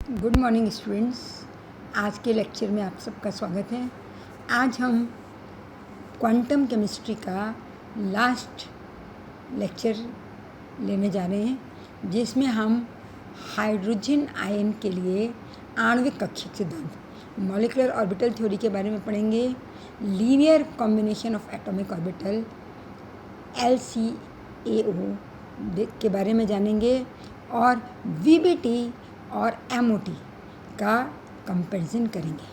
Good morning students. आज के lecture में आप सबका स्वागत है। आज हम क्वांटम केमिस्ट्री का लास्ट लेक्चर लेने जा रहे हैं, जिसमें हम हाइड्रोजन आयन के लिए आणविक कक्षक सिद्धांत मॉलिक्यूलर ऑर्बिटल थ्योरी के बारे में पढ़ेंगे, linear combination of atomic orbital LCAO के बारे में जानेंगे और VBT और MOT का कंपैरिजन करेंगे।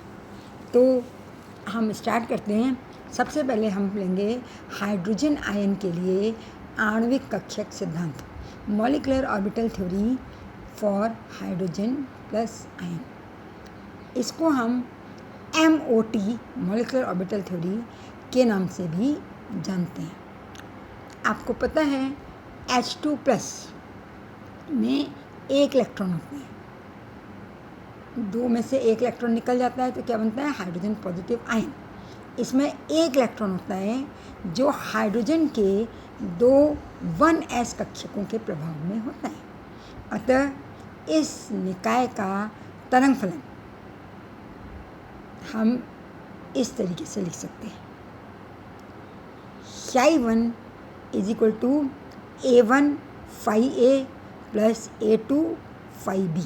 तो हम स्टार्ट करते हैं। सबसे पहले हम लेंगे हाइड्रोजन आयन के लिए आणविक कक्षक सिद्धांत molecular orbital theory for hydrogen plus ion. इसको हम MOT मॉलिक्यूलर ऑर्बिटल थ्योरी के नाम से भी जानते हैं। आपको पता है H2 प्लस में एक इलेक्ट्रॉन होते हैं, दो में से एक इलेक्ट्रॉन निकल जाता है तो क्या बनता है? Hydrogen positive ion. इसमें एक इलेक्ट्रॉन होता है जो हाइड्रोजन के दो 1s कक्षकों के प्रभाव में होता है। अतः इस निकाय का तरंग फलन हम इस तरीके से लिख सकते हैं। Psi1 is equal to A1 phi A plus A2 phi B.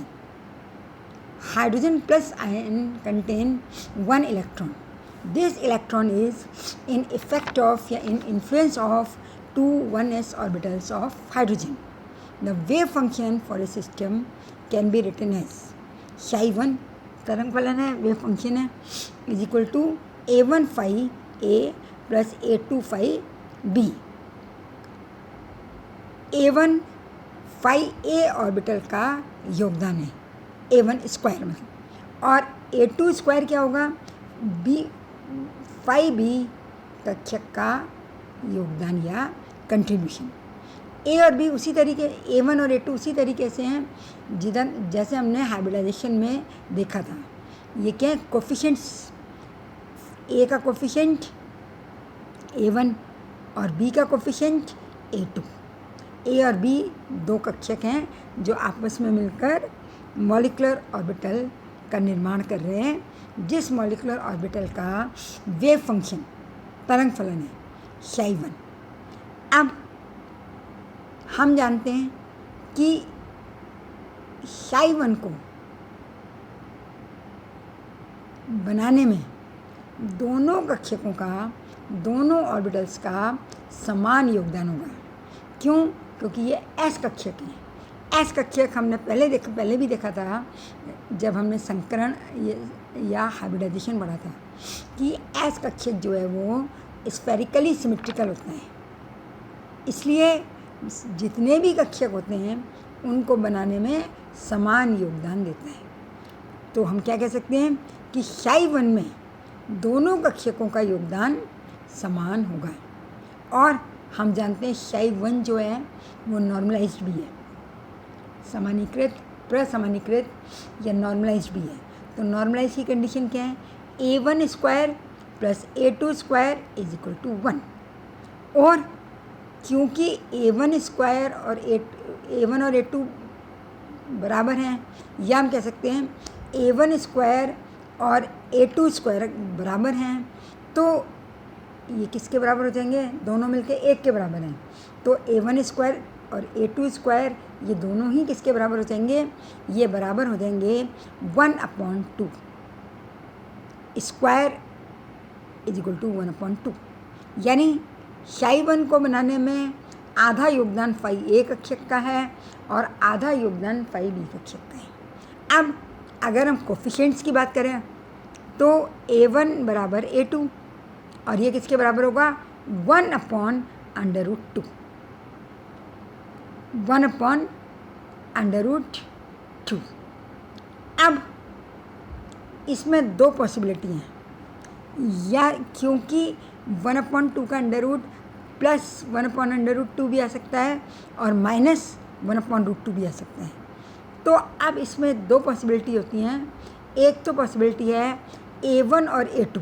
Hydrogen plus ion contain one electron. This electron is in effect of in influence of two 1s orbitals of hydrogen. The wave function for a system can be written as Psi1 तरंग फलन है, wave function है, is equal to A1 phi A plus A2 phi B. A1 phi A orbital का योगदान है, A1 square मतलब, और A2 square क्या होगा? B phi B कक्षक का योगदान या कंट्रीब्यूशन। A और B उसी तरीके, A1 और A2 उसी तरीके से हैं जिधर जैसे हमने हाइब्रिडाइजेशन में देखा था। ये क्या है? कोफिशिएंट्स। A का कोफिशिएंट A1 और B का कोफिशिएंट A2। A और B दो कक्षक हैं जो आपस में मिलकर मॉलिक्यूलर ऑर्बिटल का निर्माण कर रहे हैं, जिस मॉलिक्यूलर ऑर्बिटल का वेव फंक्शन तरंग फलन है Psi1। अब हम जानते हैं कि Psi1 को बनाने में दोनों कक्षकों का, दोनों ऑर्बिटल्स का समान योगदान होगा। क्यों? क्योंकि ये S कक्षक हैं। S कक्षक हमने पहले भी देखा था जब हमने संकरण या हाइब्रिडाइजेशन पढ़ा था कि S कक्षक जो है वो स्फेरिकली सिमेट्रिकल होते हैं। इसलिए जितने भी कक्षक होते हैं उनको बनाने में समान योगदान देते हैं। तो हम क्या कह सकते हैं कि Psi1 में दोनों कक्षकों का योगदान समान होगा। और हम जानते हैं Psi1 जो है वो नॉर्मलाइज्ड भी है, सामान्यीकृत, प्रसामान्यीकृत या नॉर्मलाइज्ड भी है। तो नॉर्मलाइज की कंडीशन क्या है? A1 square plus A2 square is equal to 1। और क्योंकि A1 स्क्वायर और A1 और A2 बराबर हैं, या हम कह सकते हैं A1 स्क्वायर और A2 स्क्वायर बराबर हैं, तो ये किसके बराबर हो जाएंगे? दोनों मिलके एक के बराबर हैं। तो A1 स्क्वायर और A2 स्क्वायर ये दोनों ही किसके बराबर हो जाएंगे? ये बराबर हो जाएंगे 1/2। Square is equal to 1/2। यानी Psi1 को बनाने में आधा योगदान phi A कक्षक का है और आधा योगदान phi B कक्षक का है। अब अगर हम कोफिशिएंट्स की बात करें तो A1 बराबर A2 और ये किसके बराबर होगा? 1/√2। 1/√2। अब इसमें दो पॉसिबिलिटी हैं, या क्योंकि 1/2 का अंडर प्लस 1/√2 भी आ सकता है और माइनस 1/√2 भी आ सकता है। तो अब इसमें दो पॉसिबिलिटी होती हैं। एक तो पॉसिबिलिटी है A1 और A2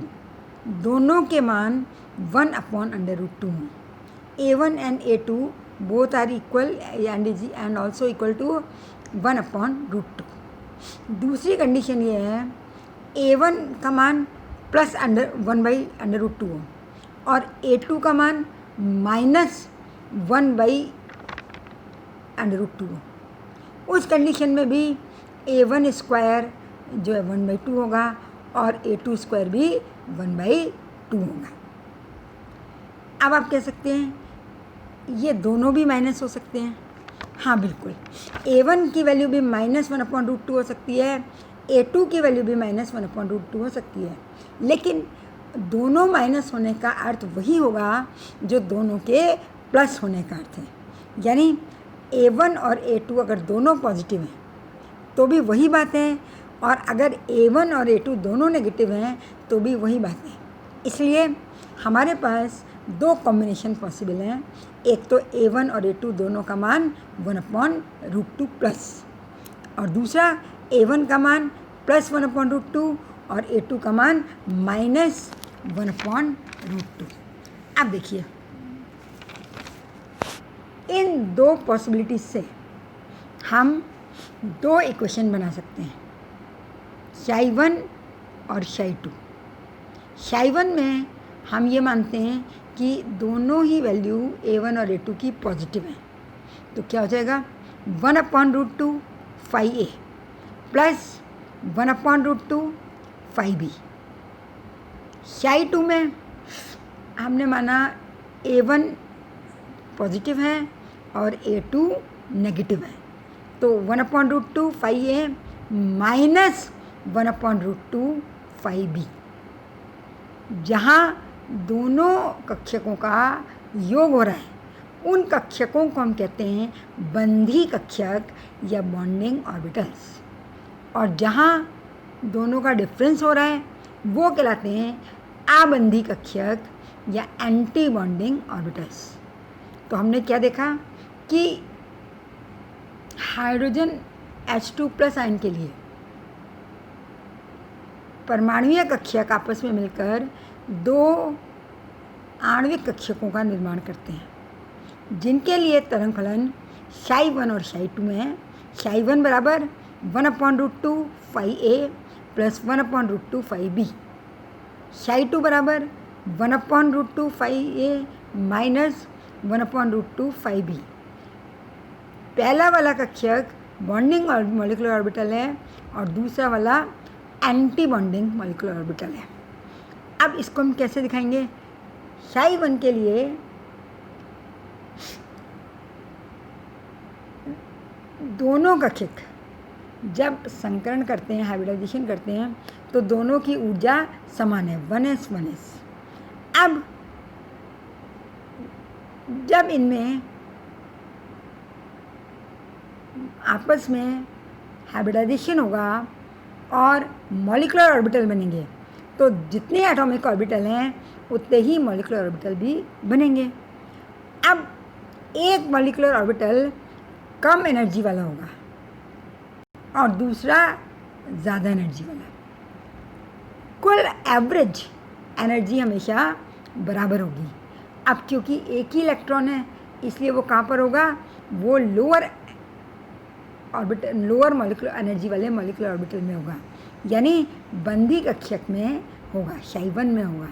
दोनों के मान 1/√2 हों। A1 and A2 both are equal and also equal to 1/√2। दूसरी कंडीशन ये है A1 का मान प्लस अंडर 1/√2 हो और A2 का मान -1/√2 हो। उस कंडीशन में भी A1 स्क्वायर जो है 1/2 होगा और A2 स्क्वायर भी 1/2 होगा। अब आप कह सकते हैं ये दोनों भी माइनस हो सकते हैं। हाँ बिल्कुल, A1 की वैल्यू भी -1/√2 हो सकती है, A2 की वैल्यू भी -1/√2 हो सकती है, लेकिन दोनों माइनस होने का अर्थ वही होगा जो दोनों के प्लस होने का अर्थ है। यानी A1 और A2 अगर दोनों पॉजिटिव हैं तो भी वही बात है, और अगर A1 और A2 दोनों नेगेटिव हैं तो भी वही बात है। इसलिए हमारे पास दो कॉम्बिनेशन पॉसिबल हैं। एक तो A1 और A2 दोनों का मान 1/√2 प्लस, और दूसरा A1 का मान +1/√2 और A2 का मान -1/√2। अब देखिए, इन दो पॉसिबिलिटीज से हम दो इक्वेशन बना सकते हैं, Ψ1 और Ψ2। Ψ1 में हम ये मानते हैं कि दोनों ही वैल्यू A1 और A2 की पॉजिटिव हैं, तो क्या हो जाएगा 1/√2 Φ प्लस 1/√2 Φb। Ψ2 में हमने माना A1 पॉजिटिव है और A2 नेगेटिव है, तो 1/√2 Φ माइनस 1/√2 Φb। जहाँ दोनों कक्षकों का योग हो रहा है उन कक्षकों को हम कहते हैं बंधी कक्षक या बॉन्डिंग ऑर्बिटल्स, और जहाँ दोनों का डिफरेंस हो रहा है वो कहलाते हैं आबंधी कक्षक या एंटी बॉन्डिंग ऑर्बिटल्स। तो हमने क्या देखा कि हाइड्रोजन H2+ आयन के लिए परमाणुीय कक्षक आपस में मिलकर दो आणविक कक्षकों का निर्माण करते हैं, जिनके लिए तरंग फलन Ψ1 और Ψ2 में है। Ψ1 बराबर 1/√2 Φ प्लस 1/√2 Φb, Ψ2 बराबर 1/√2 Φ माइनस 1/√2 Φb। पहला वाला कक्षक बॉन्डिंग मॉलिक्यूलर ऑर्बिटल है और दूसरा वाला एंटी बॉन्डिंग मॉलिक्यूलर ऑर्बिटल है। अब इसको हम कैसे दिखाएंगे? Ψ1 के लिए दोनों कक्षक जब संकरण करते हैं, हाइब्रिडाइजेशन करते हैं, तो दोनों की ऊर्जा समान है 1s1s। अब जब इनमें आपस में हाइब्रिडाइजेशन होगा और मॉलिक्यूलर ऑर्बिटल बनेंगे, तो जितने एटॉमिक ऑर्बिटल हैं उतने ही मॉलिक्यूलर ऑर्बिटल भी बनेंगे। अब एक मॉलिक्यूलर ऑर्बिटल कम एनर्जी वाला होगा और दूसरा ज़्यादा एनर्जी वाला। कुल एवरेज एनर्जी हमेशा बराबर होगी। अब क्योंकि एक ही इलेक्ट्रॉन है इसलिए वो कहाँ पर होगा? वो lower orbital, lower molecular energy वाले मॉलिक्यूलर ऑर्बिटल में होगा, यानी बंधी कक्षक में होगा, Ψ1 में होगा।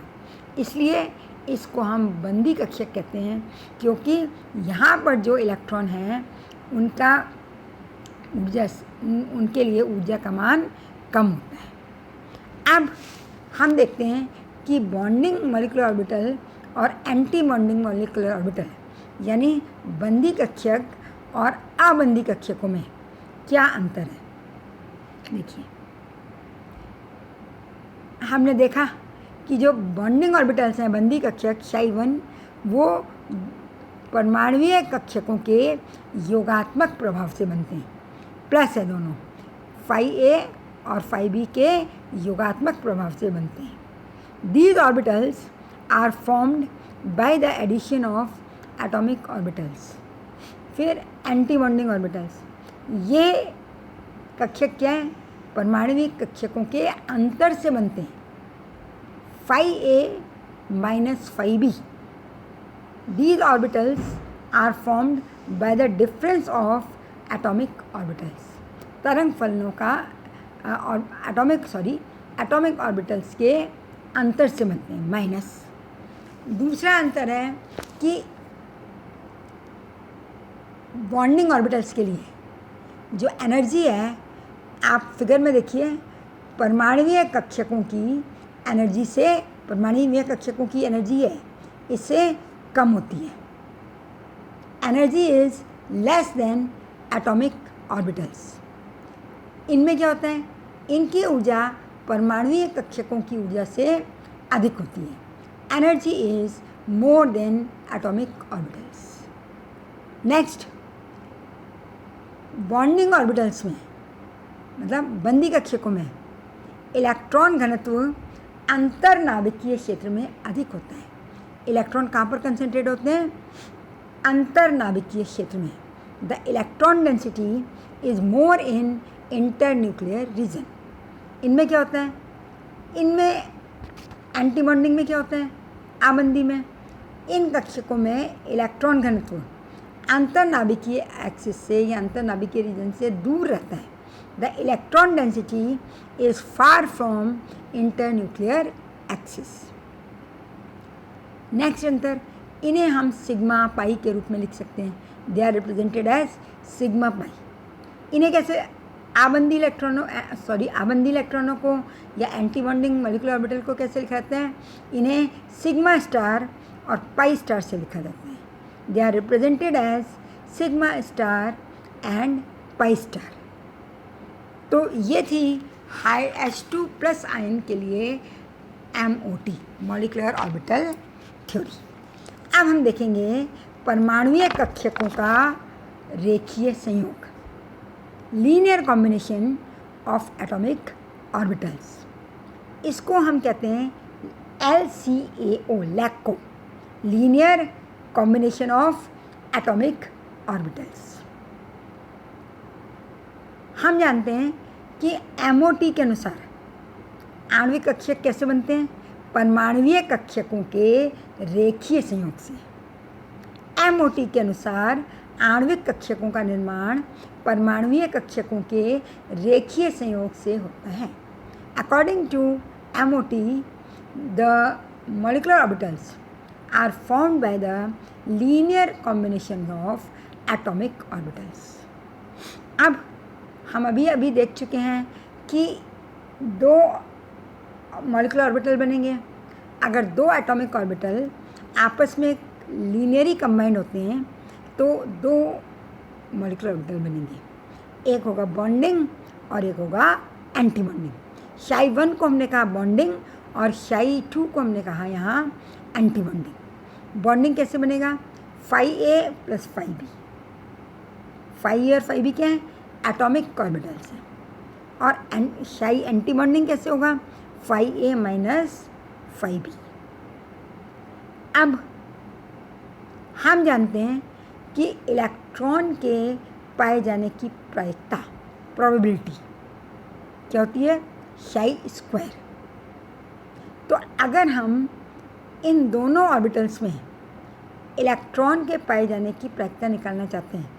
इसलिए इसको हम बंधी कक्षक कहते हैं, क्योंकि यहाँ पर जो इलेक्ट्रॉन हैं उनका ऊर्जा, उनके लिए ऊर्जा का मान कम होता है। अब हम देखते हैं कि बॉन्डिंग मॉलिक्यूलर ऑर्बिटल और एंटी बॉन्डिंग मॉलिक्यूलर ऑर्बिटल, यानी बंधी कक्षक और अबंधी कक्षकों में क्या अंतर है। देखिए, हमने देखा कि जो बॉन्डिंग ऑर्बिटल्स हैं, बंधी कक्षक Ψ1, वो परमाणुीय कक्षकों के योगात्मक प्रभाव से बनते हैं, प्लस है दोनों, Φ और Φb के योगात्मक प्रभाव से बनते हैं। These orbitals are formed by the addition of atomic orbitals। फिर एंटी बॉन्डिंग ऑर्बिटल्स, ये कक्षक क्या है? परमाणुविक कक्षकों के अंतर से बनते हैं, Φ minus Φb। These orbitals are formed by the difference of atomic orbitals। तरंग फलनों का एटॉमिक ऑर्बिटल्स के अंतर से बनते हैं, माइनस। दूसरा अंतर है कि बॉन्डिंग ऑर्बिटल्स के लिए जो एनर्जी है, आप फिगर में देखिए, परमाणुीय कक्षकों की एनर्जी से, परमाणुीय कक्षकों की एनर्जी है इससे कम होती है। Energy is less than atomic orbitals. इनमें क्या होता है, इनकी ऊर्जा परमाणुीय कक्षकों की ऊर्जा से अधिक होती है। Energy is more than atomic orbitals. Next, bonding orbitals में, मतलब बंदी कक्षकों में, इलेक्ट्रॉन घनत्व अंतर्नाभिकीय क्षेत्र में अधिक होता है। इलेक्ट्रॉन कहाँ पर कंसंट्रेट होते हैं, अंतर्नाभिकीय क्षेत्र में। The electron density is more in internuclear region. इनमें क्या होता है, इनमें एंटी बॉन्डिंग में क्या होता है, आबंदी में, इन कक्षकों में इलेक्ट्रॉन घनत्व अंतर्नाभिकीय एक्सिस से या अंतर्नाभिकीय रीजन से दूर रहता है। The electron density is far from internuclear axis. Next अंतर, इन्हें हम सिग्मा पाई के रूप में लिख सकते हैं। They are represented as sigma pi. इन्हें कैसे, आबंदी इलेक्ट्रॉनों को या एंटी बॉन्डिंग मॉलिक्यूलर ऑर्बिटल को कैसे लिखा जाता है, इन्हें सिग्मा स्टार और पाई स्टार से लिखा जाता है। They are represented as sigma star and pi star. तो ये थी H2+ आयन के लिए MOT, मॉलिक्यूलर ऑर्बिटल थ्योरी। अब हम देखेंगे परमाणुीय कक्षकों का रेखीय संयोग, linear combination of atomic orbitals. इसको हम कहते हैं LCAO, LCAO, linear combination of atomic orbitals. हम जानते हैं कि MOT के अनुसार आणविक कक्षक कैसे बनते हैं, परमाणुीय कक्षकों के रेखीय संयोग से। MOT के अनुसार आणविक कक्षकों का निर्माण परमाणुीय कक्षकों के रेखीय संयोग से होता है। According to MOT, the molecular orbitals are formed by the linear combination of atomic orbitals. अब हम अभी देख चुके हैं कि दो मॉलिक्यूलर ऑर्बिटल बनेंगे। अगर दो एटॉमिक ऑर्बिटल आपस में लीनियरली कंबाइंड होते हैं तो दो मॉलिक्यूलर ऑर्बिटल बनेंगे, एक होगा बॉन्डिंग और एक होगा एंटी बॉन्डिंग। Ψ1 को हमने कहा बॉन्डिंग और Ψ2 को हमने कहा यहाँ एंटी बॉन्डिंग। बॉन्डिंग कैसे बनेगा, Φa + Φb। Φa और Φb क्या है, एटॉमिक ऑर्बिटल्स हैं। और एंटी बॉन्डिंग कैसे होगा, Φa - Φb। अब हम जानते हैं कि इलेक्ट्रॉन के पाए जाने की प्रायिकता, प्रोबेबिलिटी क्या होती है, Ψ²। तो अगर हम इन दोनों ऑर्बिटल्स में इलेक्ट्रॉन के पाए जाने की प्रायिकता निकालना चाहते हैं,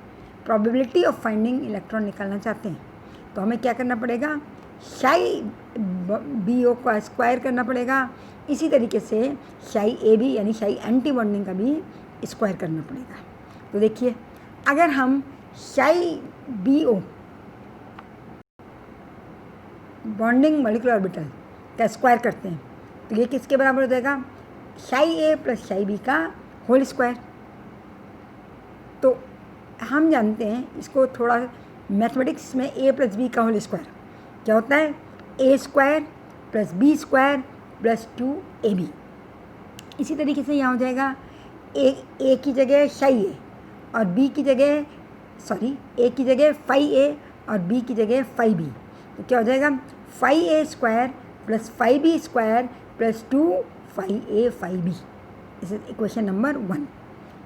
प्रोबेबिलिटी ऑफ फाइंडिंग इलेक्ट्रॉन निकालना चाहते हैं, तो हमें क्या करना पड़ेगा, Ψ_BO का स्क्वायर करना पड़ेगा। इसी तरीके से Ψ_AB यानी Ψ एंटी बॉन्डिंग का भी स्क्वायर करना पड़ेगा। तो देखिए, अगर हम Ψ_BO बॉन्डिंग मॉलिक्यूलर ऑर्बिटल का स्क्वायर करते हैं तो ये किसके बराबर हो जाएगा, Ψ_A + Ψ_B का होल स्क्वायर। तो हम जानते हैं इसको थोड़ा मैथमेटिक्स में A + B का होल स्क्वायर क्या होता है, A² + B² + 2AB। इसी तरीके से यहाँ हो जाएगा A की जगह Ψ_A और B की जगह A की जगह ΦA और B की जगह ΦB। तो क्या हो जाएगा, Φa² + Φb² + 2 Φa Φb। This is equation number 1।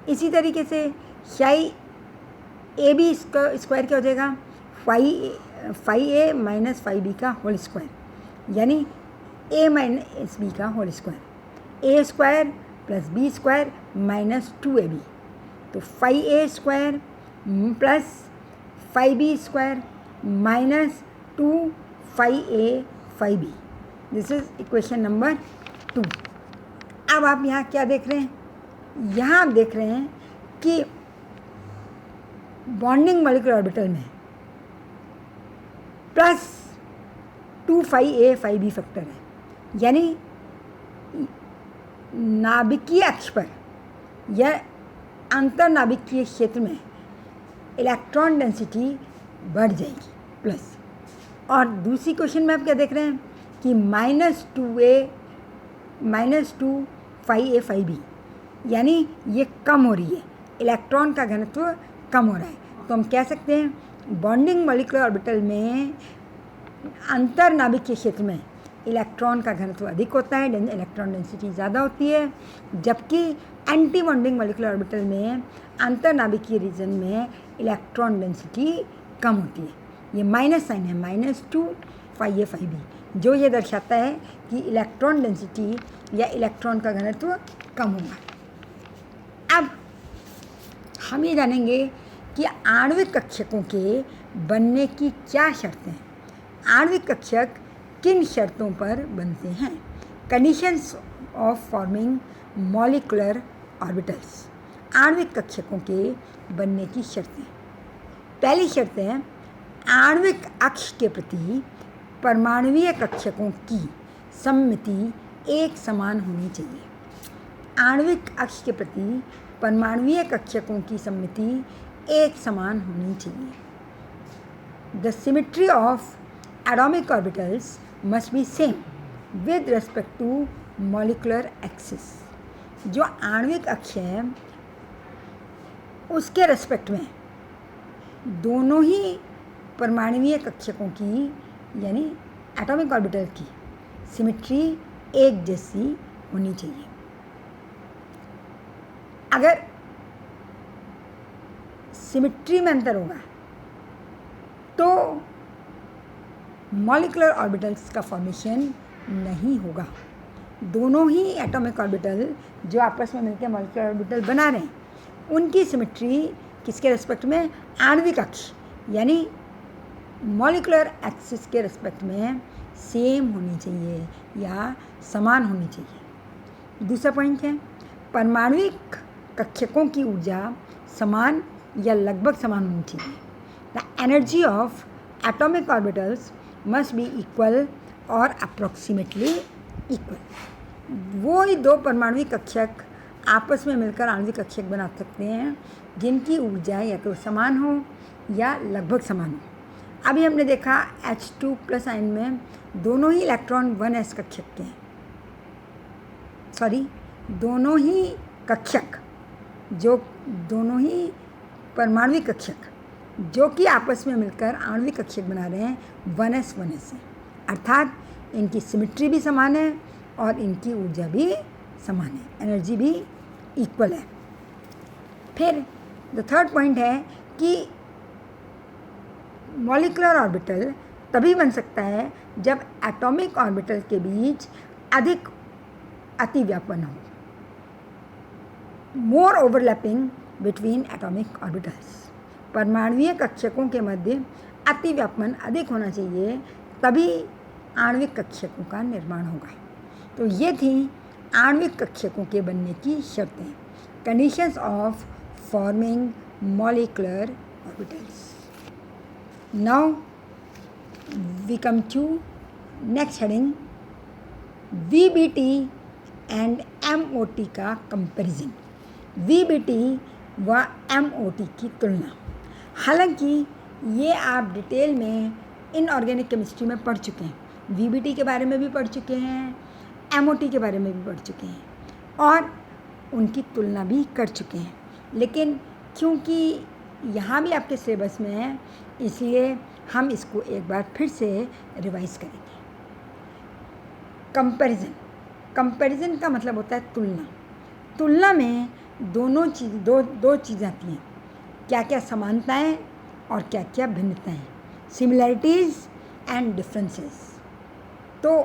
इसी तरीके से Ψ_AB स्क्वायर क्या हो जाएगा, Φa - Φb का होल स्क्वायर यानी A - B का whole square, A² + B² - 2AB। तो Φa² + Φb² - 2 phi phi b। This is equation number 2। अब आप यहाँ क्या देख रहे हैं? यहाँ आप देख रहे हैं कि बॉन्डिंग मॉलिक्यूलर ऑर्बिटल में plus 2 phi phi b factor है, यानी नाभिकीय अक्ष पर या अंतर्नाभिकीय क्षेत्र में इलेक्ट्रॉन डेंसिटी बढ़ जाएगी प्लस। और दूसरी क्वेश्चन में आप क्या देख रहे हैं कि -2 phi phi b, यानी ये कम हो रही है, इलेक्ट्रॉन का घनत्व कम हो रहा है। तो हम कह सकते हैं बॉन्डिंग मॉलिक्यूलर ऑर्बिटल में अंतर्नाभिकीय क्षेत्र में इलेक्ट्रॉन का घनत्व अधिक होता है, इलेक्ट्रॉन डेंसिटी ज़्यादा होती है, जबकि एंटी बॉन्डिंग मॉलिक्यूलर ऑर्बिटल में अंतर्नाभिकीय रीजन में इलेक्ट्रॉन डेंसिटी कम होती है। ये माइनस साइन है, -2 phi phi b, जो ये दर्शाता है कि इलेक्ट्रॉन डेंसिटी या इलेक्ट्रॉन का घनत्व कम होगा। अब हम ये जानेंगे कि आणविक कक्षकों के बनने की क्या शर्तें हैं। आणविक कक्षक किन शर्तों पर बनते हैं? Conditions of forming molecular orbitals. आणविक कक्षकों के बनने की शर्तें। पहली शर्त है आणविक अक्ष के प्रति परमाणुवीय कक्षकों की सममिति एक समान होनी चाहिए। आणविक अक्ष के प्रति परमाणुवीय कक्षकों की सममिति एक समान होनी चाहिए। The symmetry of atomic orbitals must be same with respect to molecular axis. जो आणविक अक्ष है उसके रेस्पेक्ट में दोनों ही परमाणुवीय कक्षकों की यानी एटॉमिक ऑर्बिटल की सिमेट्री एक जैसी होनी चाहिए। अगर सिमेट्री में अंतर होगा तो मॉलिक्यूलर ऑर्बिटल्स का फॉर्मेशन नहीं होगा। दोनों ही एटॉमिक ऑर्बिटल जो आपस में मिलकर मॉलिक्यूलर ऑर्बिटल बना रहे हैं उनकी सिमेट्री किसके रेस्पेक्ट में? आणविक अक्ष यानी मॉलिक्यूलर एक्सिस के रेस्पेक्ट में सेम होनी चाहिए या समान होनी चाहिए। दूसरा पॉइंट है परमाणुविक कक्षकों की ऊर्जा समान या लगभग समान होनी चाहिए। The energy of atomic orbitals must B equal और अप्रॉक्सीमेटली इक्वल। वो ही दो परमाणुविक कक्षक आपस में मिलकर आणविक कक्षक बना सकते हैं जिनकी ऊर्जा या तो समान हो या लगभग समान हो। अभी हमने देखा H2+ आयन में दोनों ही इलेक्ट्रॉन 1s कक्षक के हैं, दोनों ही कक्षक जो दोनों ही परमाणुविक कक्षक जो कि आपस में मिलकर आणविक कक्षक बना रहे हैं 1s है, अर्थात इनकी सिमेट्री भी समान है और इनकी ऊर्जा भी समान है, एनर्जी भी इक्वल है। फिर द थर्ड पॉइंट है कि मॉलिक्यूलर ऑर्बिटल तभी बन सकता है जब एटॉमिक ऑर्बिटल के बीच अधिक अतिव्यापन हो, मोर ओवरलैपिंग बिटवीन एटॉमिक ऑर्बिटल्स। परमाणुवीय कक्षकों के मध्य अतिव्यापन अधिक होना चाहिए, तभी आणविक कक्षकों का निर्माण होगा। तो ये थी आणविक कक्षकों के बनने की शर्तें, conditions of forming molecular orbitals. Now we come to next heading, VBT and MOT का कंपैरिजन। VBT व MOT की तुलना। हालांकि ये आप डिटेल में इनऑर्गेनिक केमिस्ट्री में पढ़ चुके हैं, VBT के बारे में भी पढ़ चुके हैं, MOT के बारे में भी पढ़ चुके हैं और उनकी तुलना भी कर चुके हैं। लेकिन क्योंकि यहाँ भी आपके सिलेबस में है इसलिए हम इसको एक बार फिर से रिवाइज करेंगे। कंपैरिजन का मतलब होता है तुलना। तुलना में दो चीज़ें आती हैं, क्या क्या समानताएं और क्या क्या भिन्नताएं, सिमिलैरिटीज़ एंड डिफरेंसेस। तो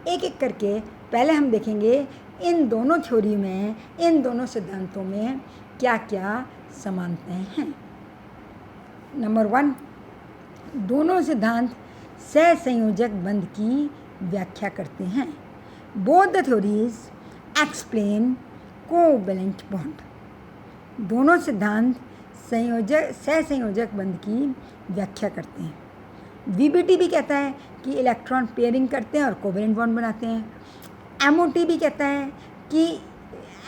एक एक करके पहले हम देखेंगे इन दोनों थ्योरी में, इन दोनों सिद्धांतों में क्या क्या समानताएं हैं। नंबर 1, दोनों सिद्धांत सहसंयोजक बंध की व्याख्या करते हैं। Both the theories explain covalent bond. दोनों सिद्धांत सहसंयोजक बंध की व्याख्या करते हैं। वीबीटी भी कहता है कि इलेक्ट्रॉन पेयरिंग करते हैं और कोवैलेंट बॉन्ड बनाते हैं। एमओटी भी कहता है कि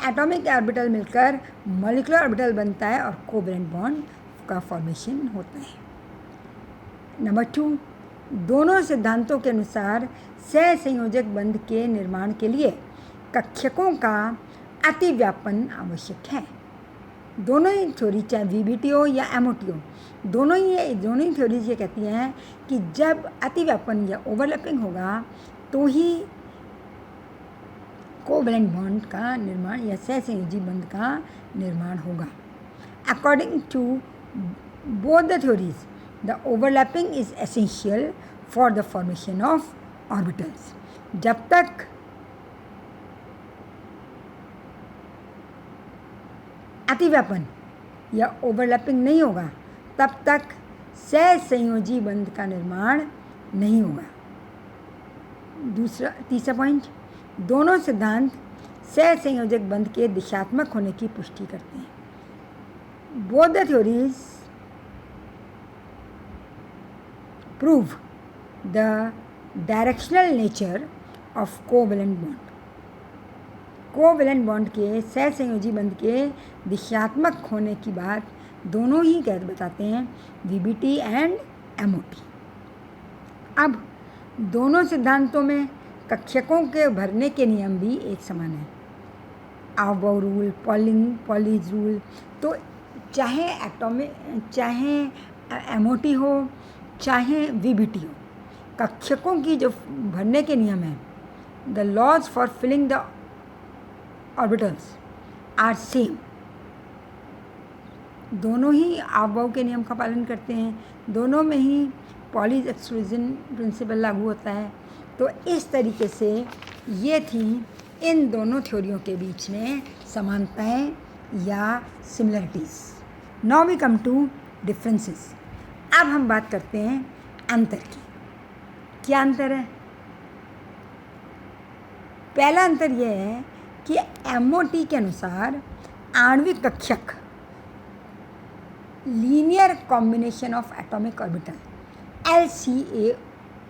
एटॉमिक ऑर्बिटल मिलकर मॉलिक्यूलर ऑर्बिटल बनता है और कोवैलेंट बॉन्ड का फॉर्मेशन होता है। नंबर 2, दोनों सिद्धांतों के अनुसार सहसंयोजक बंध के निर्माण के लिए कक्षकों का अतिव्यापन आवश्यक है। दोनों ही थ्योरी, चाहे वीबीटी हो या एमओटी हो, दोनों ही थ्योरीज ये कहती हैं कि जब अतिव्यापन या ओवरलैपिंग होगा तो ही कोवैलेंट बॉन्ड का निर्माण या सहसंयोजी बंध का निर्माण होगा। According to both the theories, the overlapping is essential for the formation of orbitals. जब तक अतिव्यापन या ओवरलैपिंग नहीं होगा तब तक सहसंयोजी बंध का निर्माण नहीं होगा। तीसरा पॉइंट, दोनों सिद्धांत सहसंयोजक बंध के दिशात्मक होने की पुष्टि करते हैं। Both the theories prove the directional nature of covalent bond. Covalent bond के सहसंयोजी बंध के दिशात्मक होने की बात दोनों ही बताते हैं, वीबीटी एंड एमओटी। अब दोनों सिद्धांतों में कक्षकों के भरने के नियम भी एक समान है। आवबाउ रूल, पॉलीज रूल। तो चाहे एमओटी हो चाहे वीबीटी हो, कक्षकों की जो भरने के नियम हैं, the laws for filling the orbitals are same. दोनों ही आवबाउ के नियम का पालन करते हैं, दोनों में ही पॉलीज एक्सक्लूजन प्रिंसिपल लागू होता है। तो इस तरीके से ये थी इन दोनों थ्योरियों के बीच में समानताएं या similarities. Now we come to differences. अब हम बात करते हैं अंतर की। क्या अंतर है? पहला अंतर यह है कि एमओटी के अनुसार आणविक कक्षक linear combination of atomic orbital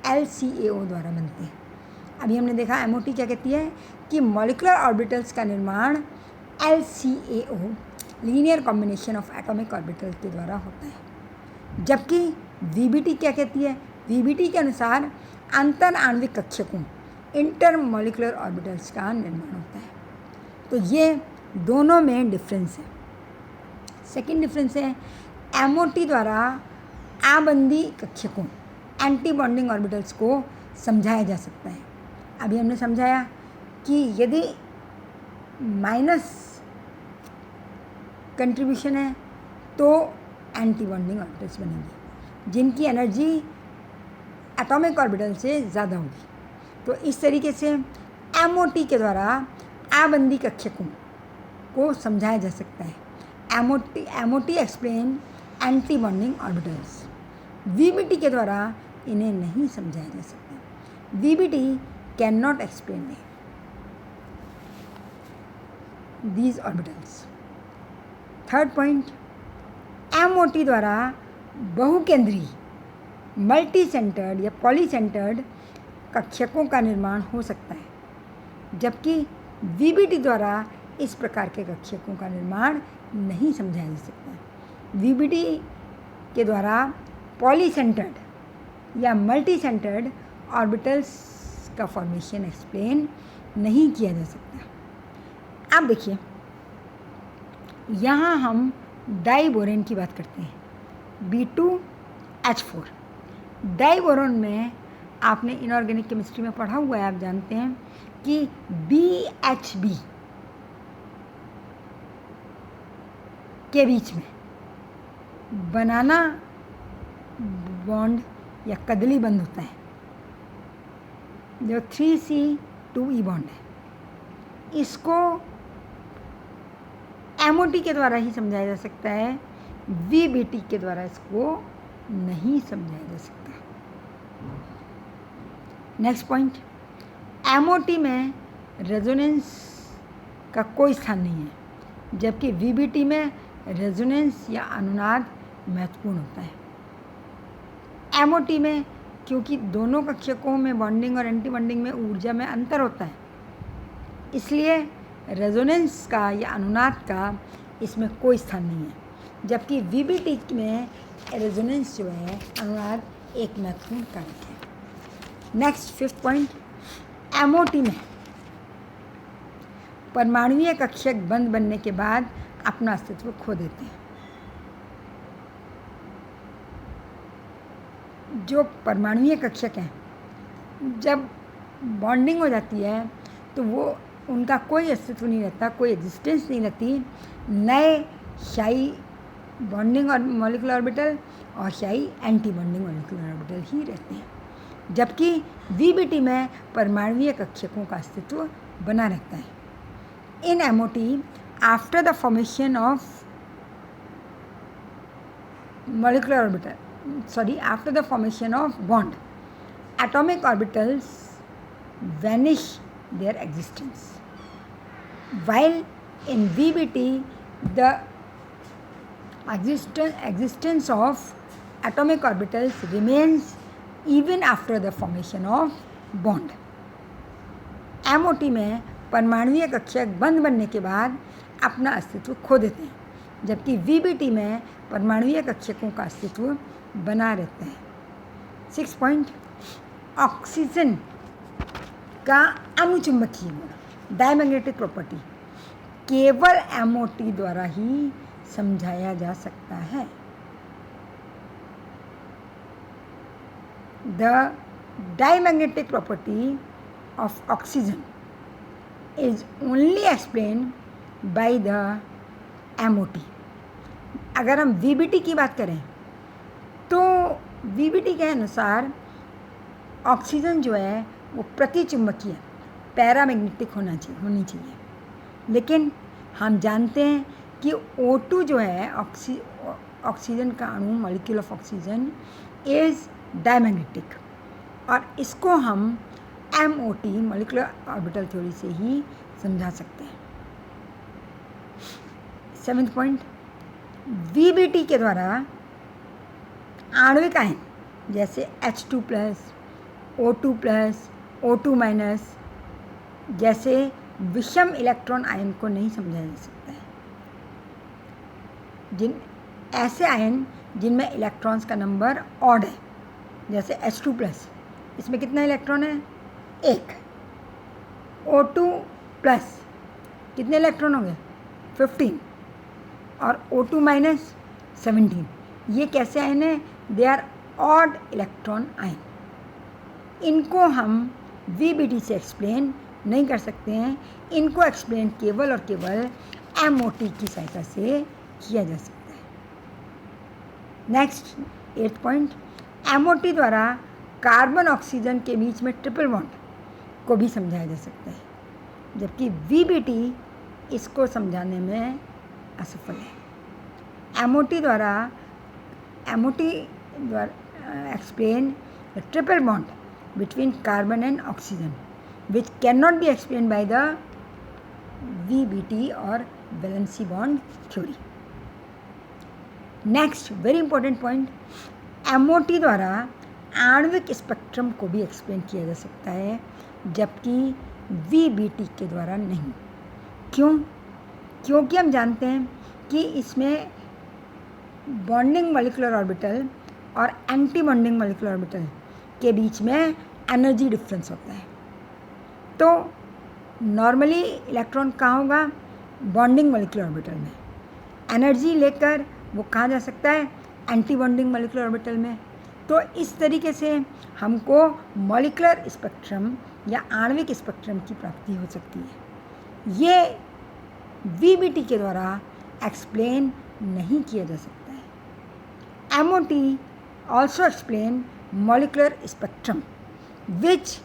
LCAO द्वारा बनते हैं। अभी हमने देखा एमओटी क्या कहती है कि मॉलिक्यूलर ऑर्बिटल्स का निर्माण LCAO linear combination of atomic orbital के द्वारा होता है। जबकि वीबीटी क्या कहती है? वीबीटी के अनुसार अंतर आणविक कक्षकों इंटरमॉलिक्यूलर ऑर्बिटल्स का निर्माण होता है। तो ये दोनों में डिफरेंस है। सेकेंड डिफरेंस है एमओटी द्वारा आबंदी कक्षकों एंटी बॉन्डिंग ऑर्बिटल्स को समझाया जा सकता है। अभी हमने समझाया कि यदि माइनस कंट्रीब्यूशन है तो एंटी बॉन्डिंग ऑर्बिटल्स बनेंगी जिनकी एनर्जी एटॉमिक ऑर्बिटल से ज़्यादा होगी। तो इस तरीके से एमओटी के द्वारा आबंदी कक्षकों को समझाया जा सकता है। MOT explain anti bonding orbitals. VBT के द्वारा इन्हें नहीं समझाया जा सकता। VBT can not explain these orbitals. Third point, MOT द्वारा बहुकेंद्रीय मल्टी सेंटर्ड या पॉली सेंटर्ड कक्षकों का निर्माण हो सकता है, जबकि वीबीटी द्वारा इस प्रकार के कक्षकों का निर्माण नहीं समझाया जा सकता। वीबीटी के द्वारा पॉली सेंटर्ड या मल्टी सेंटर्ड ऑर्बिटल्स का फॉर्मेशन एक्सप्लेन नहीं किया जा सकता। अब देखिए, यहाँ हम डाइबोरेन की बात करते हैं, B2H4। डाइबोरेन में आपने इनऑर्गेनिक केमिस्ट्री में पढ़ा हुआ है, आप जानते हैं कि BHB के बीच में बनाना बॉन्ड या कदली बंध होता है, जो 3C2E बॉन्ड है। इसको एमओटी के द्वारा ही समझाया जा सकता है, वीबीटी के द्वारा इसको नहीं समझाया जा सकता। नेक्स्ट पॉइंट, एमओटी में रेजोनेंस का कोई स्थान नहीं है, जबकि वीबीटी में रेजोनेंस या अनुनाद महत्वपूर्ण होता है। एमओटी में क्योंकि दोनों कक्षकों में बॉन्डिंग और एंटी बॉन्डिंग में ऊर्जा में अंतर होता है, इसलिए रेजोनेंस का या अनुनाद का इसमें कोई स्थान नहीं है, जबकि वीबीटी में रेजोनेंस जो है, अनुनाद एक महत्वपूर्ण कारक है। नेक्स्ट 5th पॉइंट, एमओटी में परमाणुीय कक्षक बंद बनने के बाद अपना अस्तित्व खो देते हैं। जो परमाणुीय कक्षक हैं, जब बॉन्डिंग हो जाती है तो वो उनका कोई अस्तित्व नहीं रहता, कोई एग्जिस्टेंस नहीं रहती। नए शाई बॉन्डिंग और मॉलिक्यूलर ऑर्बिटल और शाई एंटी बॉन्डिंग मॉलिक्यूलर ऑर्बिटल ही रहते हैं, जबकि वीबीटी में परमाणुीय कक्षकों का अस्तित्व बना रहता है। In MOT, after the formation of molecular orbital, after the formation of bond, atomic orbitals vanish their existence, while in VBT the existence of atomic orbitals remains even after the formation of bond. MOT में परमाणुीय कक्षक बंद बनने के बाद अपना अस्तित्व खो देते हैं, जबकि VBT में परमाणुीय कक्षकों का अस्तित्व बना रहता है। 6 पॉइंट, ऑक्सीजन का अनुचुंबकीय गुण, डायमैग्नेटिक प्रॉपर्टी, केवल एमओटी द्वारा ही समझाया जा सकता है। The diamagnetic property of oxygen is only explain by the MOT. अगर हम वीबीटी की बात करें तो वीबीटी के अनुसार ऑक्सीजन जो है वो प्रतिचुंबकीय, पैरामैग्नेटिक होनी चाहिए, लेकिन हम जानते हैं कि O2 जो है ऑक्सीजन का अणु, molecule of oxygen is diamagnetic, और इसको हम MOT मॉलिक्यूलर ऑर्बिटल थ्योरी से ही समझा सकते हैं। 7th पॉइंट, VBT के द्वारा आणविक आयन जैसे H2+, O2+, O2- जैसे विषम इलेक्ट्रॉन आयन को नहीं समझा जा सकता है। ऐसे आयन जिनमें इलेक्ट्रॉन्स का नंबर ऑड है, जैसे H2+, इसमें कितना इलेक्ट्रॉन है? 1। O2+, कितने इलेक्ट्रॉन होंगे? 15, और O2- 17। ये कैसे आयन है? They are odd electron ion. इनको हम VBT से एक्सप्लेन नहीं कर सकते हैं, इनको एक्सप्लेन केवल और केवल MOT की सहायता से किया जा सकता है। नेक्स्ट 8th पॉइंट, MOT द्वारा कार्बन ऑक्सीजन के बीच में ट्रिपल बॉन्ड को भी समझाया जा सकता है, जबकि VBT इसको समझाने में असफल है। MOT द्वारा explain the triple bond between carbon and oxygen which cannot be explained by the VBT or valency bond theory. Next, very important point, MOT द्वारा आणविक स्पेक्ट्रम को भी एक्सप्लेन किया जा सकता है, जबकि VBT के द्वारा नहीं। क्यों? क्योंकि हम जानते हैं कि इसमें बॉन्डिंग मॉलिक्यूलर ऑर्बिटल और एंटी बॉन्डिंग मॉलिक्यूलर ऑर्बिटल के बीच में एनर्जी डिफरेंस होता है। तो नॉर्मली इलेक्ट्रॉन कहाँ होगा? बॉन्डिंग मॉलिक्यूलर ऑर्बिटल में। एनर्जी लेकर वो कहाँ जा सकता है? एंटी बॉन्डिंग मॉलिक्यूलर ऑर्बिटल में। तो इस तरीके से हमको मॉलिक्यूलर स्पेक्ट्रम या आणविक स्पेक्ट्रम की प्राप्ति हो सकती है। ये VBT के द्वारा एक्सप्लेन नहीं किया जा सकता है। MOT also explain molecular spectrum which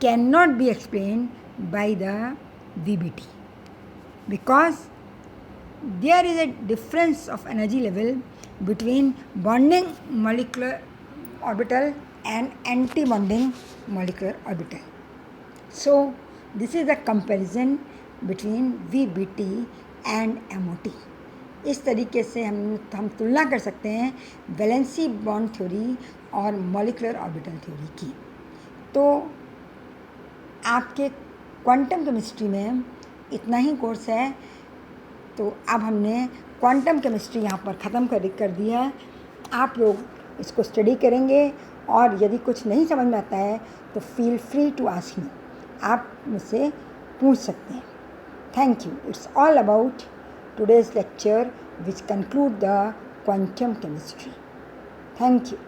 cannot be explained by the VBT because there is a difference of energy level between bonding molecular orbital and anti-bonding molecular orbital. So this is a comparison between VBT and MOT. इस तरीके से हम तुलना कर सकते हैं valency bond theory और molecular orbital theory की। तो आपके क्वांटम केमिस्ट्री में इतना ही कोर्स है। तो अब हमने क्वांटम केमिस्ट्री यहाँ पर ख़त्म कर दी है। आप लोग इसको स्टडी करेंगे और यदि कुछ नहीं समझ में आता है तो feel free to ask me, आप मुझसे पूछ सकते हैं। Thank you. It's all about today's lecture which conclude the quantum chemistry. Thank you.